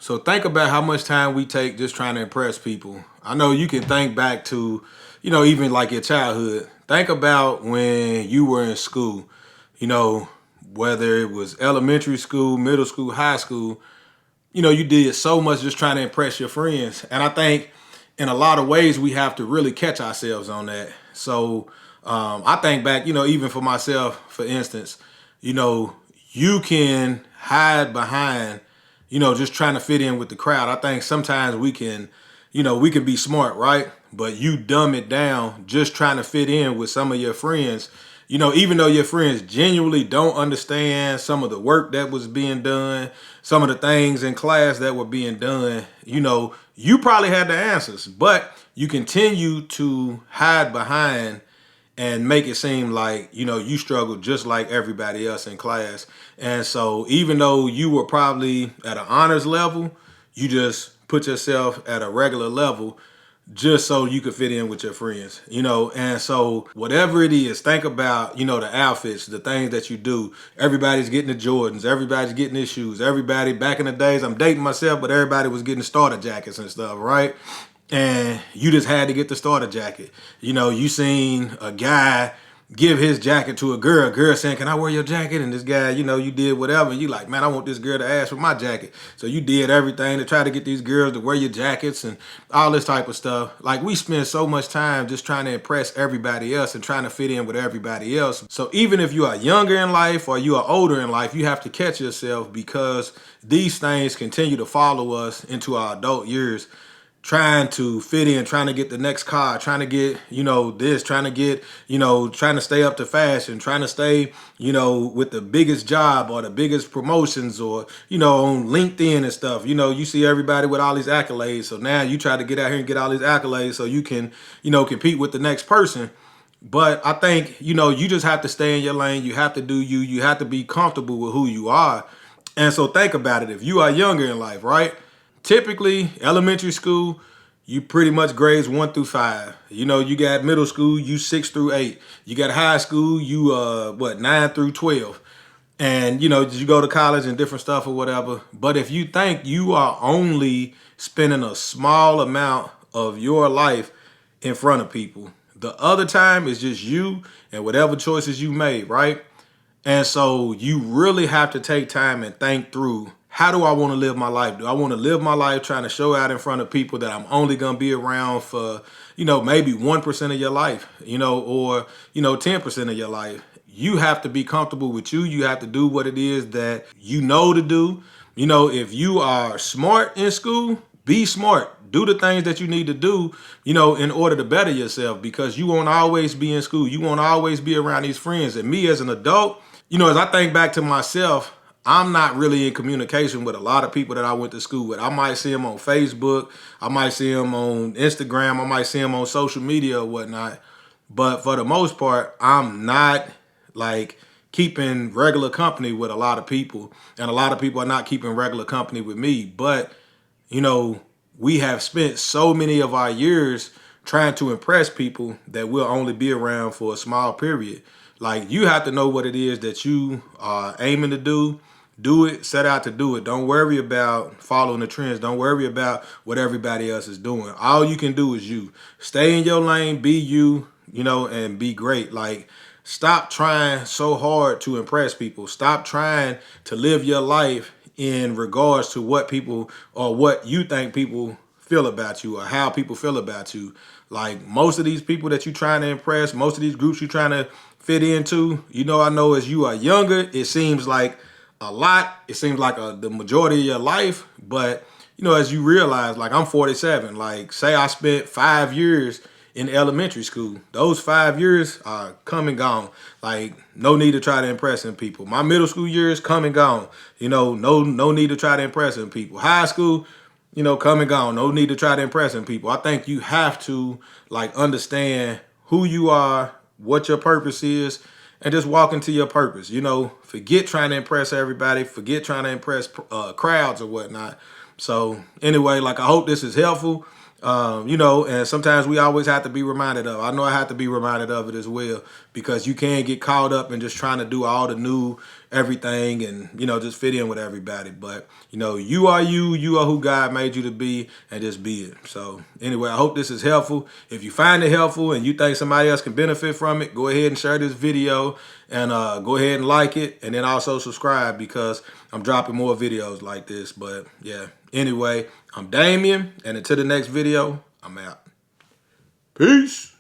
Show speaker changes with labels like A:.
A: So think about how much time we take just trying to impress people. I know you can think back to, even like your childhood. Think about when you were in school, you know, whether it was elementary school, middle school, high school, you did so much just trying to impress your friends. And I think in a lot of ways we have to really catch ourselves on that. So I think back, even for myself, for instance, you know, you can hide behind, just trying to fit in with the crowd. I think sometimes we can be smart, right? But you dumb it down just trying to fit in with some of your friends. Even though your friends genuinely don't understand some of the work that was being done, some of the things in class that were being done, you probably had the answers, but you continue to hide behind and make it seem like, you struggled just like everybody else in class. And so even though you were probably at an honors level, you just put yourself at a regular level just so you could fit in with your friends, and so whatever it is, think about, the outfits, the things that you do. Everybody's getting the Jordans, everybody's getting their shoes, everybody back in the days, I'm dating myself, but everybody was getting starter jackets and stuff, right? And you just had to get the starter jacket. You seen a guy give his jacket to a girl saying, can I wear your jacket? And this guy, you did whatever. And you like, man, I want this girl to ask for my jacket. So you did everything to try to get these girls to wear your jackets and all this type of stuff. Like, we spend so much time just trying to impress everybody else and trying to fit in with everybody else. So even if you are younger in life or you are older in life, you have to catch yourself, because these things continue to follow us into our adult years, trying to fit in, trying to get the next car, trying to get, this, trying to get, trying to stay up to fashion, trying to stay, with the biggest job or the biggest promotions, or, on LinkedIn and stuff. You see everybody with all these accolades. So now you try to get out here and get all these accolades so you can, compete with the next person. But I think, you just have to stay in your lane. You have to do you. You have to be comfortable with who you are. And so think about it. If you are younger in life, right? Typically, elementary school, you pretty much grades 1 through 5. You got middle school, you 6 through 8. You got high school, you 9 through 12. And you go to college and different stuff or whatever. But if you think you are only spending a small amount of your life in front of people, the other time is just you and whatever choices you made, right? And so you really have to take time and think through, how do I want to live my life? Do I want to live my life trying to show out in front of people that I'm only going to be around for, maybe 1% of your life, or, 10% of your life? You have to be comfortable with you. You have to do what it is that you know to do. If you are smart in school, be smart. Do the things that you need to do, in order to better yourself, because you won't always be in school. You won't always be around these friends. And me as an adult, as I think back to myself, I'm not really in communication with a lot of people that I went to school with. I might see them on Facebook. I might see them on Instagram. I might see them on social media or whatnot. But for the most part, I'm not like keeping regular company with a lot of people. And a lot of people are not keeping regular company with me. But, we have spent so many of our years trying to impress people that we'll only be around for a small period. Like, you have to know what it is that you are aiming to do. Do it, set out to do it. Don't worry about following the trends. Don't worry about what everybody else is doing. All you can do is you. Stay in your lane, be you, and be great. Like, stop trying so hard to impress people. Stop trying to live your life in regards to what people or what you think people feel about you or how people feel about you. Like, most of these people that you're trying to impress, most of these groups you're trying to fit into, I know as you are younger, it seems like a lot. It seems like the majority of your life. But, as you realize, like, I'm 47. Like, say I spent 5 years in elementary school. Those 5 years are come and gone. Like, no need to try to impress people. My middle school years come and gone. No need to try to impress people. High school, come and gone. No need to try to impress people. I think you have to, like, understand who you are, what your purpose is, and just walk into your purpose. Forget trying to impress everybody. Forget trying to impress crowds or whatnot. So anyway, like, I hope this is helpful. And sometimes we always have to be reminded of. I know I have to be reminded of it as well, because you can get caught up in just trying to do all the new, everything and, you know, just fit in with everybody. But, you know, you are you. You are who God made you to be, and just be it. So anyway, I hope this is helpful. If you find it helpful and you think somebody else can benefit from it, go ahead and share this video and go ahead and like it. And then also subscribe, because I'm dropping more videos like this. But yeah, anyway, I'm Damien, and until the next video, I'm out. Peace.